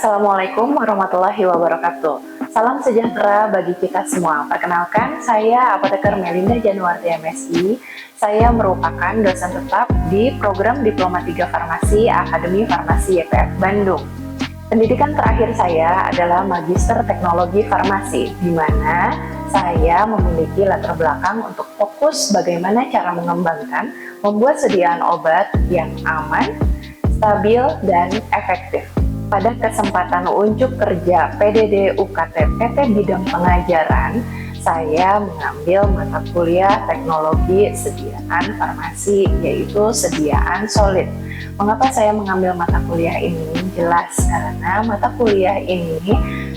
Assalamualaikum warahmatullahi wabarakatuh. Salam sejahtera bagi kita semua. Perkenalkan, saya Apoteker Melinda Januarti MSI. Saya merupakan dosen tetap di program Diploma 3 Farmasi Akademi Farmasi YPF Bandung. Pendidikan terakhir saya adalah Magister Teknologi Farmasi, di mana saya memiliki latar belakang untuk fokus bagaimana cara mengembangkan, membuat sediaan obat yang aman, stabil, dan efektif. Pada kesempatan unjuk kerja PDD UKT PT Bidang Pengajaran, saya mengambil mata kuliah teknologi sediaan farmasi, yaitu sediaan solid. Mengapa saya mengambil mata kuliah ini? Jelas karena mata kuliah ini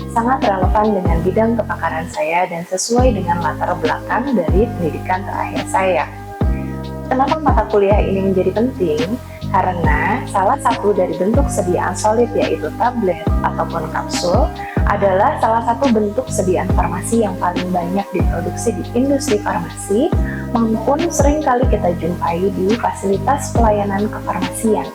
sangat relevan dengan bidang kepakaran saya dan sesuai dengan latar belakang dari pendidikan terakhir saya. Kenapa mata kuliah ini menjadi penting? Karena salah satu dari bentuk sediaan solid, yaitu tablet ataupun kapsul, adalah salah satu bentuk sediaan farmasi yang paling banyak diproduksi di industri farmasi maupun seringkali kita jumpai di fasilitas pelayanan kefarmasian.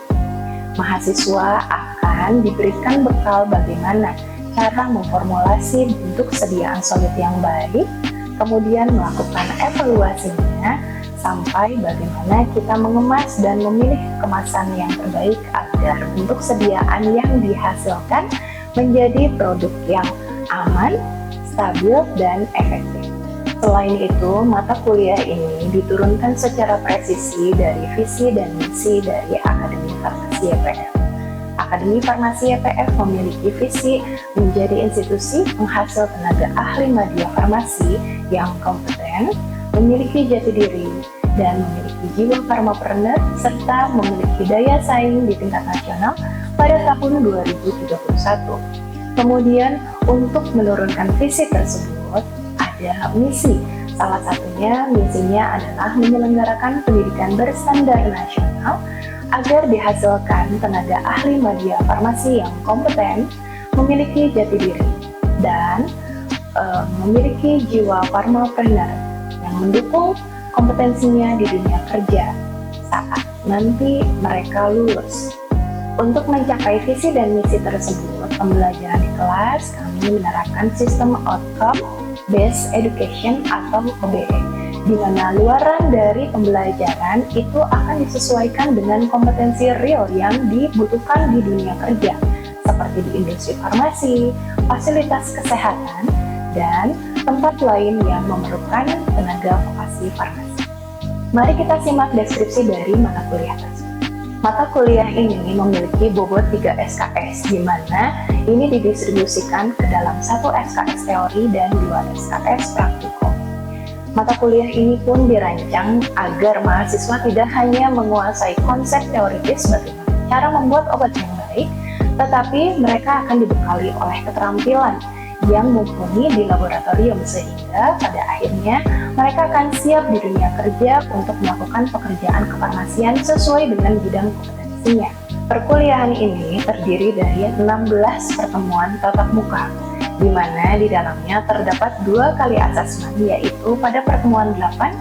Mahasiswa akan diberikan bekal bagaimana cara memformulasi bentuk sediaan solid yang baik, kemudian melakukan evaluasinya, sampai bagaimana kita mengemas dan memilih kemasan yang terbaik agar bentuk sediaan yang dihasilkan menjadi produk yang aman, stabil, dan efektif. Selain itu, mata kuliah ini diturunkan secara presisi dari visi dan misi dari Akademi Farmasi YPF. Akademi Farmasi YPF memiliki visi menjadi institusi penghasil tenaga ahli media farmasi yang kompeten, memiliki jati diri, dan memiliki jiwa farmapreneur, serta memiliki daya saing di tingkat nasional pada tahun 2031. Kemudian, untuk menurunkan visi tersebut, ada misi. Salah satunya, misinya adalah menyelenggarakan pendidikan berstandar nasional agar dihasilkan tenaga ahli media farmasi yang kompeten, memiliki jati diri, dan memiliki jiwa farmapreneur yang mendukung kompetensinya di dunia kerja saat nanti mereka lulus. Untuk mencapai visi dan misi tersebut, pembelajaran di kelas kami menerapkan sistem outcome based education atau OBE, di mana luaran dari pembelajaran itu akan disesuaikan dengan kompetensi real yang dibutuhkan di dunia kerja, seperti di industri farmasi, fasilitas kesehatan, dan tempat lain yang memerlukan tenaga vokasi farmasi. Mari kita simak deskripsi dari mata kuliah tersebut. Mata kuliah ini memiliki bobot 3 SKS, di mana ini didistribusikan ke dalam 1 SKS teori dan 2 SKS praktikum. Mata kuliah ini pun dirancang agar mahasiswa tidak hanya menguasai konsep teoritis bagaimana cara membuat obat yang baik, tetapi mereka akan dibekali oleh keterampilan yang mumpuni di laboratorium, sehingga pada akhirnya mereka akan siap di dunia kerja untuk melakukan pekerjaan kefarmasian sesuai dengan bidang kompetensinya. Perkuliahan ini terdiri dari 16 pertemuan tatap muka, di mana di dalamnya terdapat 2 kali asesmen, yaitu pada pertemuan 8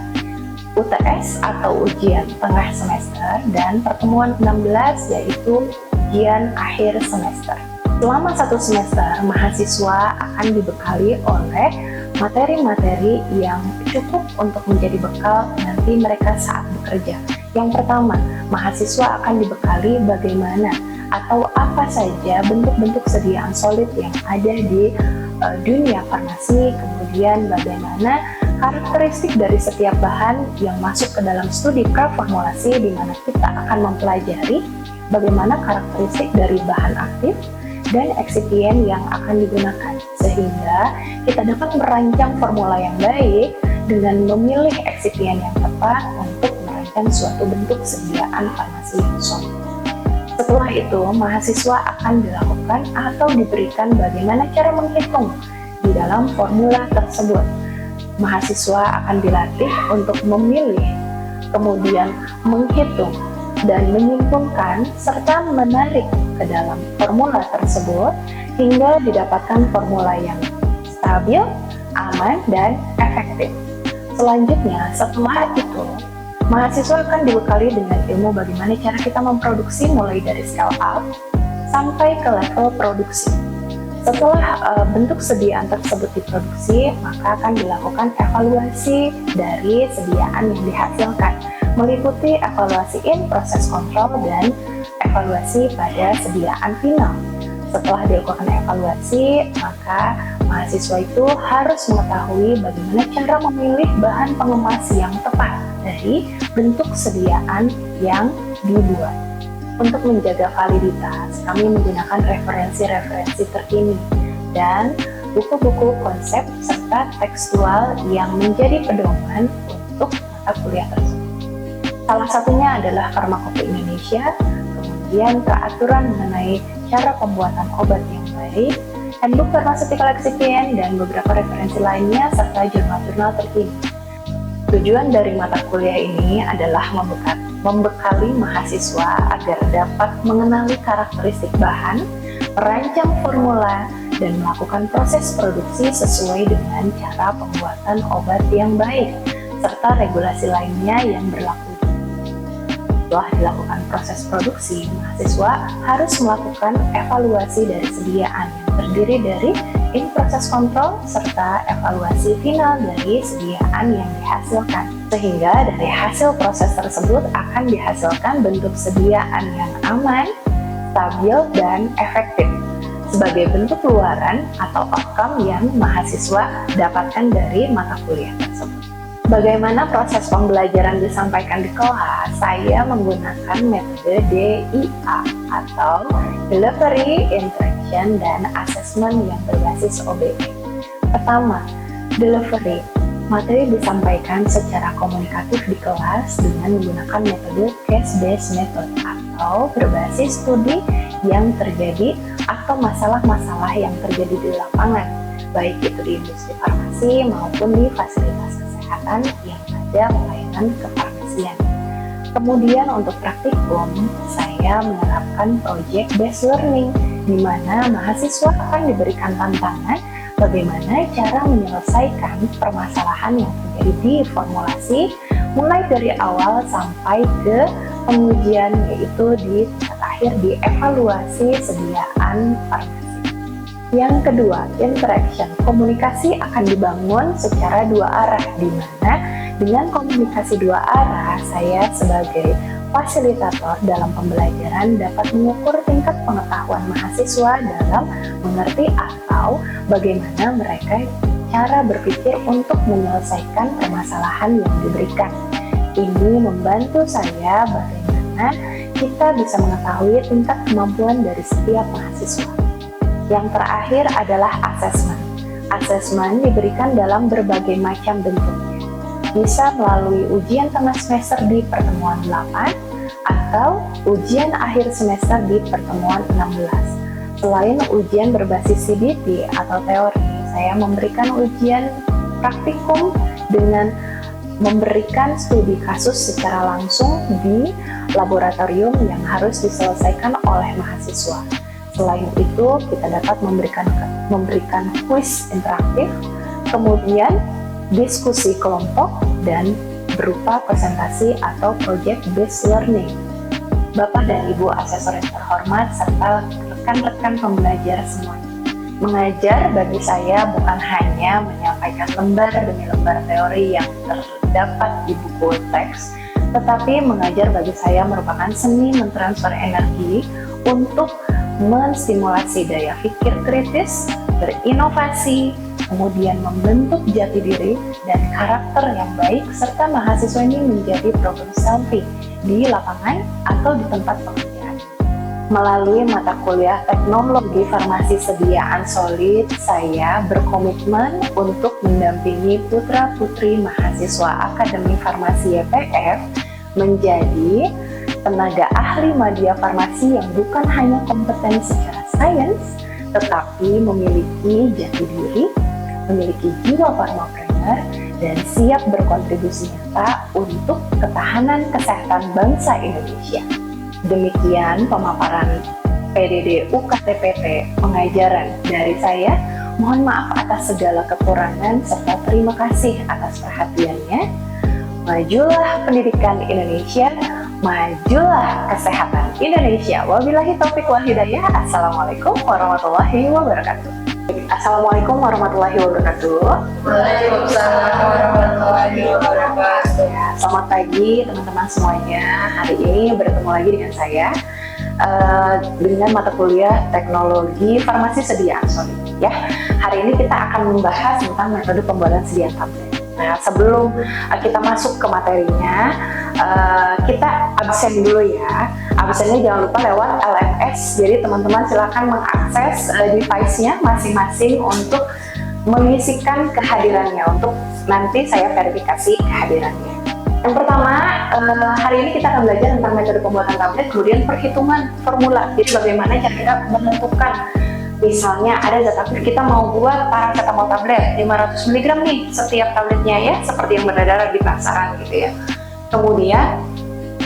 UTS atau ujian tengah semester, dan pertemuan 16 yaitu ujian akhir semester. Selama 1 semester, mahasiswa akan dibekali oleh materi-materi yang cukup untuk menjadi bekal nanti mereka saat bekerja. Yang pertama, mahasiswa akan dibekali bagaimana atau apa saja bentuk-bentuk sediaan solid yang ada di dunia farmasi, kemudian bagaimana karakteristik dari setiap bahan yang masuk ke dalam studi praformulasi, di mana kita akan mempelajari bagaimana karakteristik dari bahan aktif dan eksipien yang akan digunakan, sehingga kita dapat merancang formula yang baik dengan memilih eksipien yang tepat untuk merancang suatu bentuk sediaan farmasi yang solid. Setelah itu, mahasiswa akan dilakukan atau diberikan bagaimana cara menghitung di dalam formula tersebut. Mahasiswa akan dilatih untuk memilih, kemudian menghitung dan menyimpulkan serta menarik ke dalam formula tersebut hingga didapatkan formula yang stabil, aman, dan efektif. Selanjutnya, setelah itu, mahasiswa akan dibekali dengan ilmu bagaimana cara kita memproduksi mulai dari scale up sampai ke level produksi. Setelah bentuk sediaan tersebut diproduksi, maka akan dilakukan evaluasi dari sediaan yang dihasilkan, meliputi evaluasi in proses control dan evaluasi pada sediaan final. Setelah dilakukan evaluasi, maka mahasiswa itu harus mengetahui bagaimana cara memilih bahan pengemas yang tepat dari bentuk sediaan yang dibuat. Untuk menjaga validitas, kami menggunakan referensi-referensi terkini dan buku-buku konsep serta tekstual yang menjadi pedoman untuk mata kuliah tersebut. Salah satunya adalah Farmakope Indonesia, kemudian peraturan mengenai cara pembuatan obat yang baik, handbook Pharmaceutical Excipient, dan beberapa referensi lainnya, serta jurnal-jurnal terkini. Tujuan dari mata kuliah ini adalah membekali mahasiswa agar dapat mengenali karakteristik bahan, merancang formula, dan melakukan proses produksi sesuai dengan cara pembuatan obat yang baik, serta regulasi lainnya yang berlaku. Setelah dilakukan proses produksi, mahasiswa harus melakukan evaluasi dari sediaan yang terdiri dari in-process control serta evaluasi final dari sediaan yang dihasilkan. Sehingga dari hasil proses tersebut akan dihasilkan bentuk sediaan yang aman, stabil, dan efektif sebagai bentuk luaran atau outcome yang mahasiswa dapatkan dari mata kuliah tersebut. Bagaimana proses pembelajaran disampaikan di kelas? Saya menggunakan metode DIA atau Delivery, Interaction, dan Assessment yang berbasis OBE. Pertama, delivery. Materi disampaikan secara komunikatif di kelas dengan menggunakan metode case-based method atau berbasis studi yang terjadi atau masalah-masalah yang terjadi di lapangan, baik itu di industri farmasi maupun di fasilitas kesehatan yang ada pelayanan kefarmasian. Kemudian untuk praktikum, saya menerapkan project based learning, di mana mahasiswa akan diberikan tantangan bagaimana cara menyelesaikan permasalahan yang terjadi di formulasi, mulai dari awal sampai ke pengujian, yaitu di tingkat akhir di evaluasi sediaan farmasi. Yang kedua, interaction. Komunikasi akan dibangun secara dua arah, di mana dengan komunikasi dua arah, saya sebagai fasilitator dalam pembelajaran dapat mengukur tingkat pengetahuan mahasiswa dalam mengerti atau bagaimana mereka cara berpikir untuk menyelesaikan permasalahan yang diberikan. Ini membantu saya bagaimana kita bisa mengetahui tingkat kemampuan dari setiap mahasiswa. Yang terakhir adalah assessment. Assessment diberikan dalam berbagai macam bentuknya. Bisa melalui ujian tengah semester di pertemuan 8 atau ujian akhir semester di pertemuan 16. Selain ujian berbasis CBT atau teori, saya memberikan ujian praktikum dengan memberikan studi kasus secara langsung di laboratorium yang harus diselesaikan oleh mahasiswa. Selain itu, kita dapat memberikan kuis interaktif, kemudian diskusi kelompok, dan berupa presentasi atau project based learning. Bapak dan Ibu asesor yang terhormat serta rekan-rekan pembelajar semuanya. Mengajar bagi saya bukan hanya menyampaikan lembar demi lembar teori yang terdapat di buku teks, tetapi mengajar bagi saya merupakan seni mentransfer energi untuk menstimulasi daya pikir kritis, berinovasi, kemudian membentuk jati diri dan karakter yang baik, serta mahasiswa ini menjadi problem solving di lapangan atau di tempat pekerjaan. Melalui mata kuliah teknologi farmasi sediaan solid, saya berkomitmen untuk mendampingi putra-putri mahasiswa Akademi Farmasi YPF menjadi tenaga ahli media farmasi yang bukan hanya kompeten secara sains, tetapi memiliki jati diri, memiliki jiwa farmapreneur, dan siap berkontribusi nyata untuk ketahanan kesehatan bangsa Indonesia. Demikian pemaparan PDD UKTPT pengajaran dari saya. Mohon maaf atas segala kekurangan serta terima kasih atas perhatiannya. Majulah pendidikan Indonesia, majulah kesehatan Indonesia. Wabillahi taufik wal hidayah. Assalamualaikum warahmatullahi wabarakatuh. Assalamualaikum warahmatullahi wabarakatuh. Waalaikumsalam warahmatullahi wabarakatuh. Selamat pagi teman-teman semuanya. Hari ini bertemu lagi dengan saya dengan mata kuliah teknologi farmasi sediaan solid. Ya, hari ini kita akan membahas tentang metode pembuatan sediaan tablet. Nah, sebelum kita masuk ke materinya, kita absen dulu ya. Absennya jangan lupa lewat LMS. Jadi teman-teman silakan mengakses device-nya masing-masing untuk mengisikan kehadirannya, untuk nanti saya verifikasi kehadirannya. Yang pertama, hari ini kita akan belajar tentang metode pembuatan tablet, kemudian perhitungan formula. Jadi bagaimana cara kita menentukan, misalnya ada zat aktif, kita mau buat paracetamol tablet 500 mg nih setiap tabletnya ya, seperti yang beredar di pasaran gitu ya. Kemudian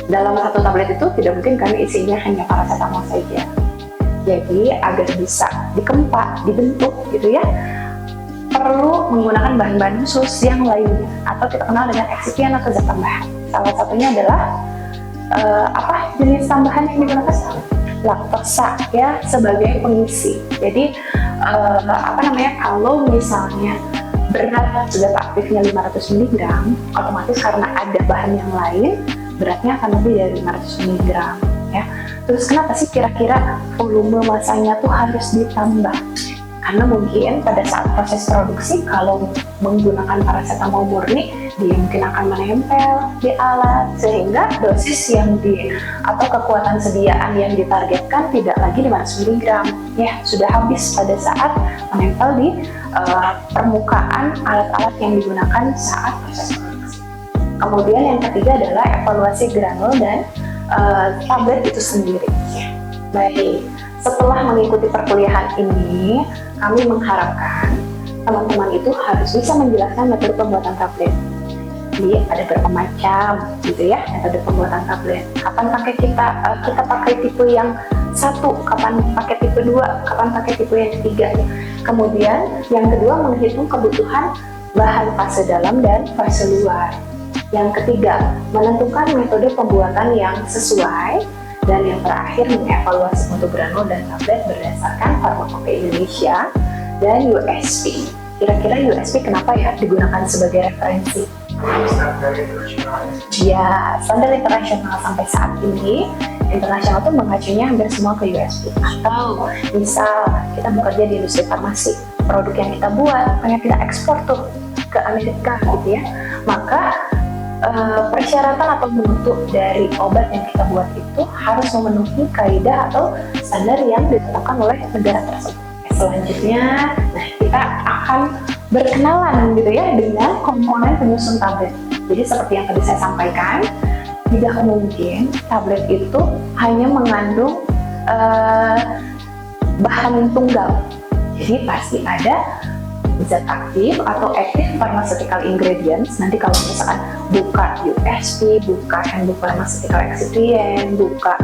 dalam satu tablet itu tidak mungkin kan isinya hanya paracetamol saja. Jadi agar bisa dikempak, dibentuk gitu ya, perlu menggunakan bahan-bahan khusus yang lainnya atau kita kenal dengan eksipien atau zat tambahan. Salah satunya adalah jenis tambahan yang digunakan? Laktosa ya, sebagai pengisi. Jadi kalau misalnya berat zat aktifnya 500 mg, otomatis karena ada bahan yang lain beratnya akan lebih dari 500 mg ya. Terus kenapa sih kira-kira volume masanya tuh harus ditambah? Karena mungkin pada saat proses produksi kalau menggunakan paracetamol murni, dia mungkin akan menempel di alat sehingga dosis yang atau kekuatan sediaan yang ditargetkan tidak lagi 500 mg ya, sudah habis pada saat menempel di permukaan alat-alat yang digunakan saat proses produksi. Kemudian yang ketiga adalah evaluasi granul dan tablet itu sendiri. Baik, setelah mengikuti perkuliahan ini, kami mengharapkan teman-teman itu harus bisa menjelaskan metode pembuatan tablet. Jadi ada berapa macam gitu ya metode pembuatan tablet. Kapan pakai kita pakai tipe yang satu, kapan pakai tipe 2, kapan pakai tipe yang ketiga. Kemudian yang kedua menghitung kebutuhan bahan fase dalam dan fase luar. Yang ketiga menentukan metode pembuatan yang sesuai. Dan yang terakhir mengevaluasi untuk granul dan tablet berdasarkan Farmakopeia Indonesia dan USP. Kira-kira USP kenapa ya digunakan sebagai referensi? Standar internasional. Ya, standar internasional sampai saat ini internasional tuh mengacunya hampir semua ke USP. Atau misal kita bekerja di industri farmasi, produk yang kita buat pengen kita ekspor tuh ke Amerika gitu ya, maka persyaratan atau mutu dari obat yang kita buat itu harus memenuhi kaidah atau standar yang ditetapkan oleh negara tersebut. Selanjutnya, kita akan berkenalan gitu ya dengan komponen penyusun tablet. Jadi seperti yang tadi saya sampaikan, tidak mungkin tablet itu hanya mengandung bahan tunggal. Jadi pasti ada zat aktif atau active pharmaceutical ingredients. Nanti kalau misalkan buka USP, buka handbook pharmaceutical excipient, buka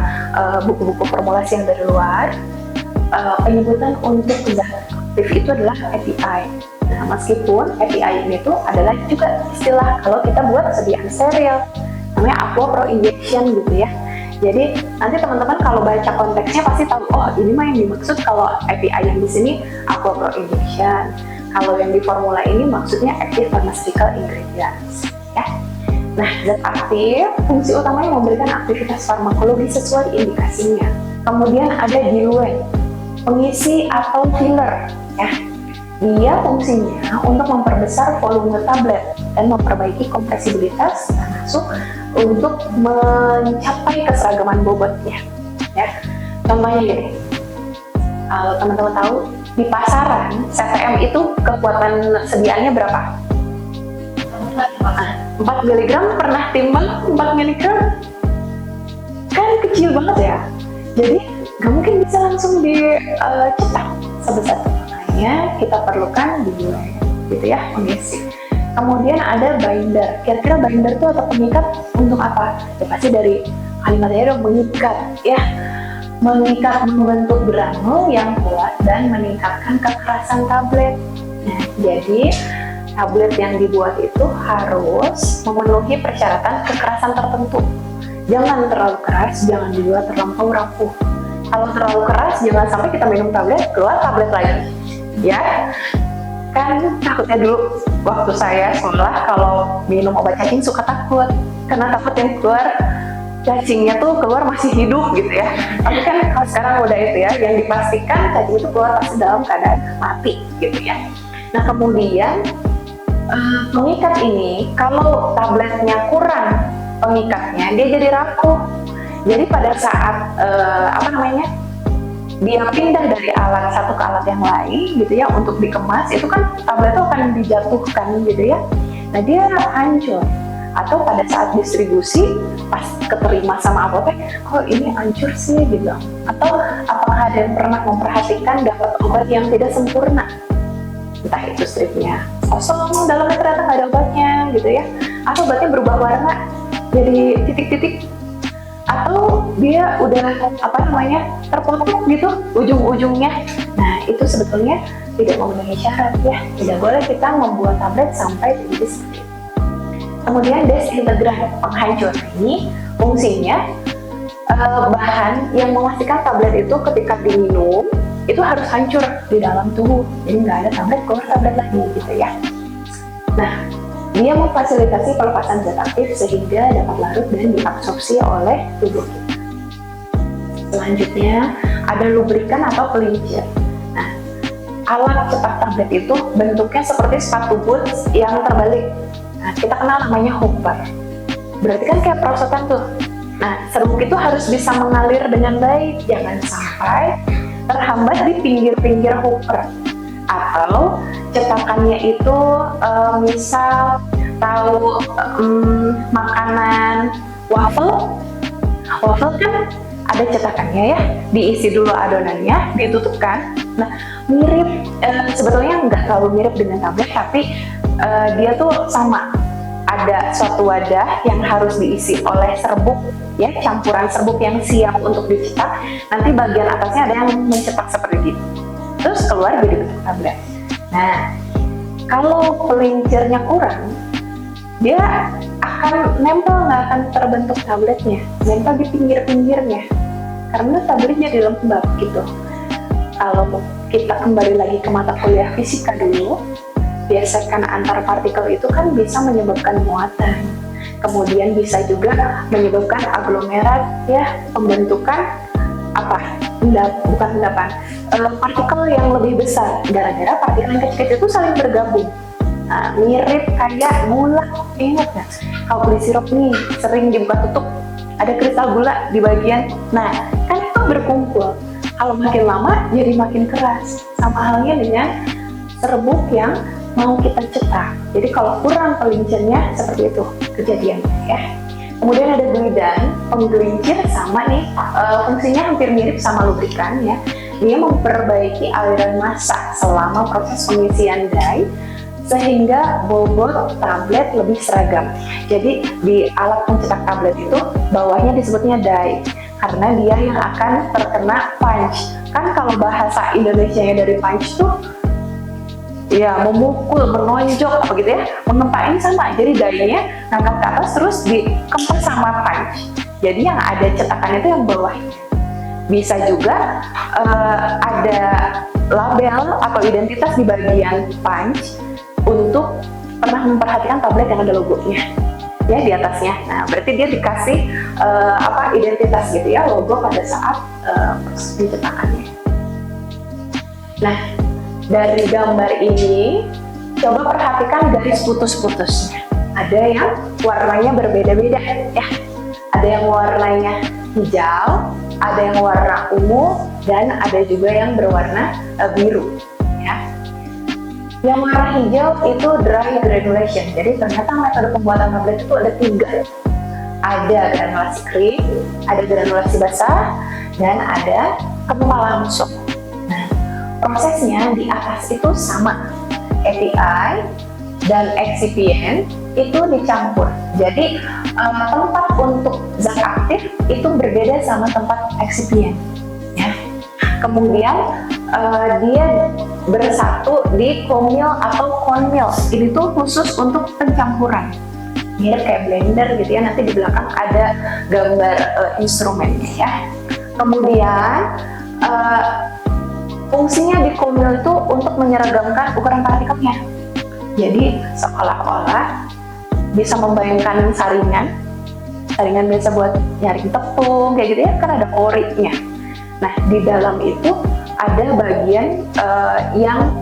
buku-buku formulasi yang dari luar, penyebutan untuk zat aktif itu adalah API. Nah, meskipun API ini tuh adalah juga istilah kalau kita buat sediaan steril, namanya aqua pro injection gitu ya. Jadi nanti teman-teman kalau baca konteksnya pasti tahu, oh ini mah yang dimaksud kalau API yang di sini aqua pro injection. Kalau yang di formula ini maksudnya active pharmaceutical ingredients ya. Nah, zat aktif fungsi utamanya memberikan aktivitas farmakologi sesuai indikasinya. Kemudian ada diluent, pengisi atau filler ya. Dia fungsinya untuk memperbesar volume tablet dan memperbaiki kompresibilitas termasuk untuk mencapai keseragaman bobotnya ya. Contohnya gini, kalau teman-teman tahu di pasaran CTM itu kekuatan sediaannya berapa? 4 mg pernah timbang 4 mg? Kan kecil banget ya. Jadi nggak mungkin bisa langsung dicetak sebesar itu. Makanya kita perlukan diluent gitu ya, pengisi. Kemudian ada binder. Kira-kira binder itu atau pengikat untuk apa? Ya pasti dari kalimatnya mengikat ya. Mengikat membentuk granul yang kuat dan meningkatkan kekerasan tablet. Nah, jadi tablet yang dibuat itu harus memenuhi persyaratan kekerasan tertentu. jangan terlalu keras, jangan juga terlampau rapuh. Kalau terlalu keras, jangan sampai kita minum tablet, keluar tablet lagi. Ya, kan takutnya dulu waktu saya sekolah kalau minum obat cacing suka takut, karena takut yang keluar cacingnya tuh keluar masih hidup gitu ya. Tapi kan kalau sekarang udah itu ya, yang dipastikan cacing itu keluar pasti dalam keadaan mati gitu ya. Nah kemudian pengikat ini, kalau tabletnya kurang pengikatnya, dia jadi rapuh. Jadi pada saat dia pindah dari alat satu ke alat yang lain gitu ya untuk dikemas, itu kan tablet itu akan dijatuhkan gitu ya. Nah dia hancur, atau pada saat distribusi pas keterima sama apotek, kok ini hancur sih gitu. Atau apakah ada yang pernah memperhatikan dapat obat yang tidak sempurna, entah itu stripnya kosong, dalamnya ternyata nggak ada obatnya gitu ya, atau obatnya berubah warna jadi titik-titik, atau dia udah terpotong gitu ujung-ujungnya. Nah itu sebetulnya tidak memenuhi syarat ya, tidak boleh kita membuat tablet sampai jadi seperti itu. Kemudian desintegran, penghancur. Ini fungsinya bahan yang memastikan tablet itu ketika diminum itu harus hancur di dalam tubuh, jadi nggak ada tablet keluar tablet lagi gitu ya. Nah dia memfasilitasi pelepasan zat aktif sehingga dapat larut dan diabsorpsi oleh tubuh kita. Selanjutnya ada lubrikan atau pelincir. Nah, alat cetak tablet itu bentuknya seperti sepatu boots yang terbalik. Nah, kita kenal namanya hopper. Berarti kan kayak perosotan tuh. Nah, serbuk itu harus bisa mengalir dengan baik, jangan sampai terhambat di pinggir-pinggir hopper. Atau cetakannya itu misal tahu makanan waffle kan ada cetakannya ya, diisi dulu adonannya, ditutupkan. Nah mirip, sebetulnya nggak terlalu mirip dengan tablet, tapi dia tuh sama, ada suatu wadah yang harus diisi oleh serbuk ya, campuran serbuk yang siap untuk dicetak. Nanti bagian atasnya ada yang mencetak seperti gitu, terus keluar jadi bentuk tablet. Nah kalau pelincirnya kurang, dia akan nempel, nggak akan terbentuk tabletnya, nempel di pinggir-pinggirnya karena tabletnya jadi lembab gitu. Kalau kita kembali lagi ke mata kuliah fisika dulu, gesekan antar partikel itu kan bisa menyebabkan muatan, kemudian bisa juga menyebabkan aglomerat ya, pembentukan partikel yang lebih besar gara-gara partikel yang kecil-kecil itu saling bergabung. Nah, mirip kayak gula, ingat nggak? Kalau beli sirup nih sering dibuka tutup, ada kristal gula di bagian. Nah, kan itu berkumpul. Kalau makin lama jadi makin keras. Sama halnya dengan serbuk yang mau kita cetak. Jadi kalau kurang pelincirnya seperti itu kejadiannya ya. Kemudian ada guidan, penggelincir sama nih, fungsinya hampir mirip sama lubrikan ya. Dia memperbaiki aliran massa selama proses pengisian dye sehingga bobot tablet lebih seragam. Jadi di alat pencetak tablet itu bawahnya disebutnya dye karena dia yang akan terkena punch. Kan kalau bahasa Indonesianya dari punch tuh ya memukul, menonjok apa gitu ya, mengempa, ini sama. Jadi dye-nya ngangkat ke atas terus dikempas sama punch. Jadi yang ada cetakannya itu yang bawahnya. Bisa juga ada label atau identitas di bagian punch untuk pernah memperhatikan tablet yang ada logonya ya di atasnya. Nah berarti dia dikasih identitas gitu ya, logo pada saat proses pencetakannya. Nah dari gambar ini coba perhatikan garis putus-putusnya. Ada yang warnanya berbeda-beda ya. Ada yang warnanya hijau, ada yang warna ungu, dan ada juga yang berwarna biru ya. Yang warna hijau itu dry granulation. Jadi ternyata metode pembuatan tablet itu ada 3. Ada granulasi kering, ada granulasi basah, dan ada kental langsung. Nah, prosesnya di atas itu sama. API dan excipient itu dicampur. Jadi tempat untuk zat aktif itu berbeda sama tempat excipient. Ya. Kemudian dia bersatu di comil atau cone mill. Ini tuh khusus untuk pencampuran. mirip kayak blender gitu ya. Nanti di belakang ada gambar instrumennya ya. Kemudian fungsinya di Comil itu untuk menyeragamkan ukuran partikelnya. Jadi seolah-olah bisa membayangkan saringan biasa buat nyaring tepung kayak gitu ya, kan ada porinya. Nah di dalam itu ada bagian yang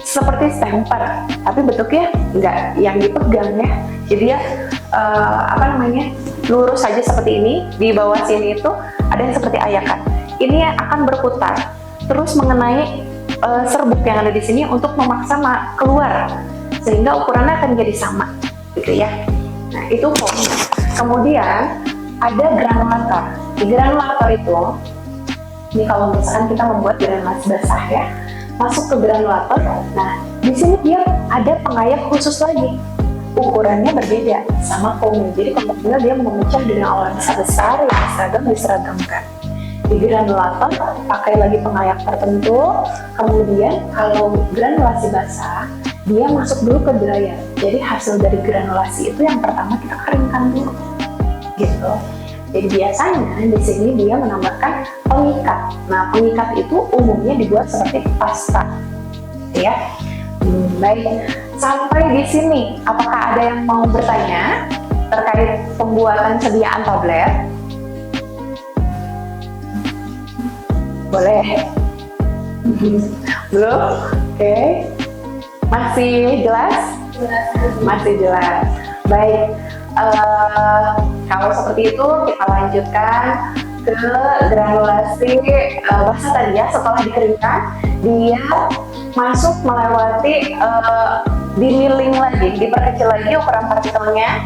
seperti stemper, tapi bentuknya nggak yang dipegang ya. Jadi ya lurus saja seperti ini. Di bawah sini itu ada yang seperti ayakan. Ini yang akan berputar terus mengenai serbuk yang ada di sini untuk memaksa keluar, sehingga ukurannya akan jadi sama gitu ya. Nah itu Comil. Kemudian ada granulator. Di granulator itu, ini kalau misalkan kita membuat granulasi basah ya, masuk ke granulator. Nah di sini dia ada pengayak khusus lagi, ukurannya berbeda sama Comil. Jadi Comil dia memecah dengan alat besar yang seragam diseragamkan. Di granulator pakai lagi pengayak tertentu. Kemudian kalau granulasi basah, dia masuk dulu ke dryer. Jadi hasil dari granulasi itu yang pertama kita keringkan dulu, gitu. Jadi biasanya di sini dia menambahkan pengikat. Nah pengikat itu umumnya dibuat seperti pasta, ya. Baik, sampai di sini apakah ada yang mau bertanya terkait pembuatan sediaan tablet? Boleh? Belum? Oke. Masih jelas? Masih jelas. Baik. Kalau seperti itu kita lanjutkan ke granulasi basah tadi ya. Setelah dikeringkan, dia masuk melewati dimiling lagi, diperkecil lagi ukuran partikelnya,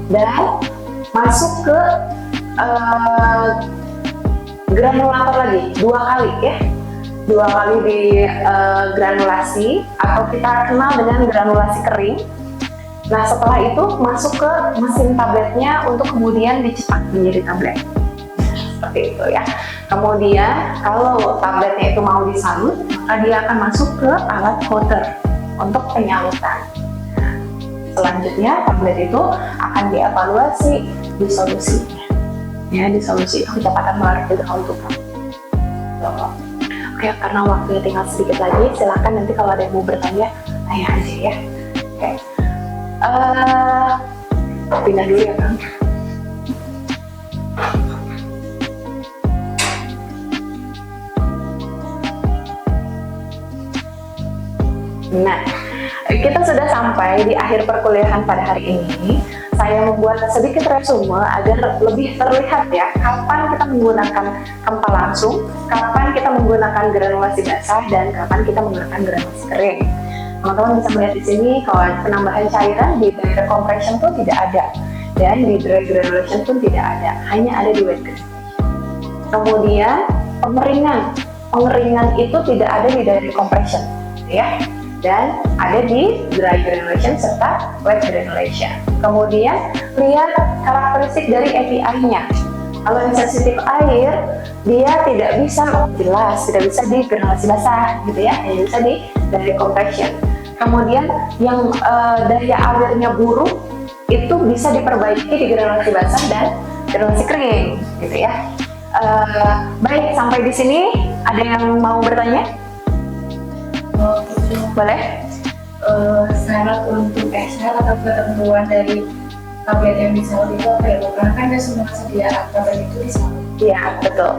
dan masuk ke granulator lagi 2 kali ya. 2 kali di granulasi, atau kita kenal dengan granulasi kering. Nah setelah itu masuk ke mesin tabletnya untuk kemudian dicetak menjadi tablet. Seperti itu ya. Kemudian kalau tabletnya itu mau disalut, maka dia akan masuk ke alat coater untuk penyalutan. Selanjutnya tablet itu akan dievaluasi di solusinya. Ya, di solusi itu kecepatan mengalir untuk Oke, karena waktunya tinggal sedikit lagi, silakan nanti kalau ada yang mau bertanya, tanya aja ya. Oke. Pindah dulu ya Kang. Nah, kita sudah sampai di akhir perkuliahan pada hari ini. Saya membuat sedikit resume agar lebih terlihat ya, kapan kita menggunakan kempal langsung, kapan kita menggunakan granulasi basah, dan kapan kita menggunakan granulasi kering. Teman-teman bisa melihat di sini kalau penambahan cairan di direct compression pun tidak ada, dan di dry granulation pun tidak ada, hanya ada di wet granulation. Kemudian pengeringan itu tidak ada di direct compression, ya, dan ada di dry granulation serta wet granulation. Kemudian lihat karakteristik dari API-nya. Kalau yang sensitif air, dia tidak bisa di granulasi basah, gitu ya, hanya bisa di direct compression. Kemudian yang daya alirnya buruk itu bisa diperbaiki di granulasi basah dan granulasi kering, gitu ya. Baik, sampai di sini ada yang mau bertanya? Boleh? Syarat atau ketentuan dari tablet yang disalut itu apa ya? Karena kan ada semua sedia tablet itu disalut. Iya, betul.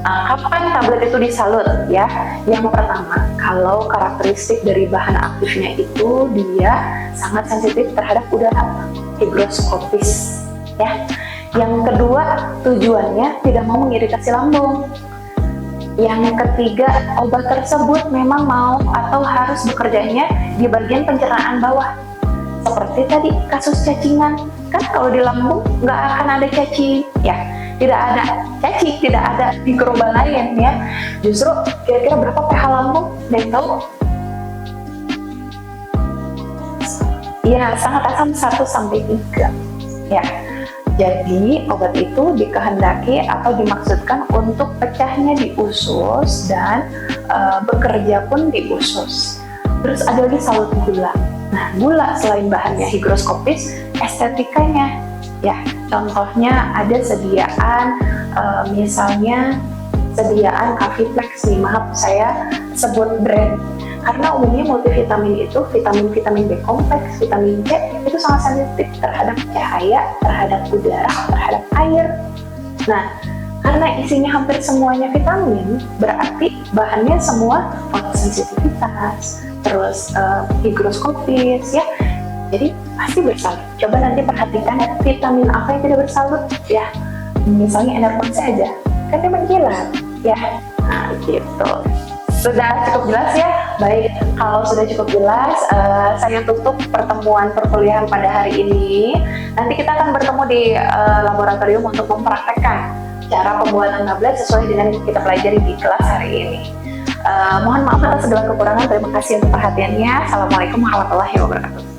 Kapan tablet itu disalut ya? Yang pertama, kalau karakteristik dari bahan aktifnya itu dia sangat sensitif terhadap udara, higroskopis ya. Yang kedua, tujuannya tidak mau mengiritasi lambung. Yang ketiga, obat tersebut memang mau atau harus bekerjanya di bagian pencernaan bawah. Seperti tadi kasus cacingan, kan kalau di lambung nggak akan ada cacing, ya, tidak ada cacing, tidak ada mikroba lain ya. Justru kira-kira berapa pH lambung? Ada yang tahu? Ya, sangat asam 1-3 ya. Jadi obat itu dikehendaki atau dimaksudkan untuk pecahnya di usus dan bekerja pun di usus. Terus ada lagi salut gula. Nah, gula selain bahannya higroskopis, estetikanya. Ya, contohnya ada sediaan, misalnya sediaan Caviflex nih, maaf saya sebut brand. Karena umumnya multivitamin itu, vitamin B kompleks, vitamin C itu sangat sensitif terhadap cahaya, terhadap udara, terhadap air. Nah, karena isinya hampir semuanya vitamin, berarti bahannya semua fotosensitivitas, terus higroskopis ya. Jadi pasti bersalut. Coba nanti perhatikan vitamin apa yang tidak bersalut ya. Misalnya energon saja, kan dia mengkilat ya. Nah gitu. Sudah cukup jelas ya? Baik, kalau sudah cukup jelas, saya tutup pertemuan perkuliahan pada hari ini. Nanti kita akan bertemu di laboratorium untuk mempraktekkan cara pembuatan tablet sesuai dengan yang kita pelajari di kelas hari ini. Mohon maaf atas segala kekurangan. Terima kasih untuk perhatiannya. Assalamualaikum warahmatullahi wabarakatuh.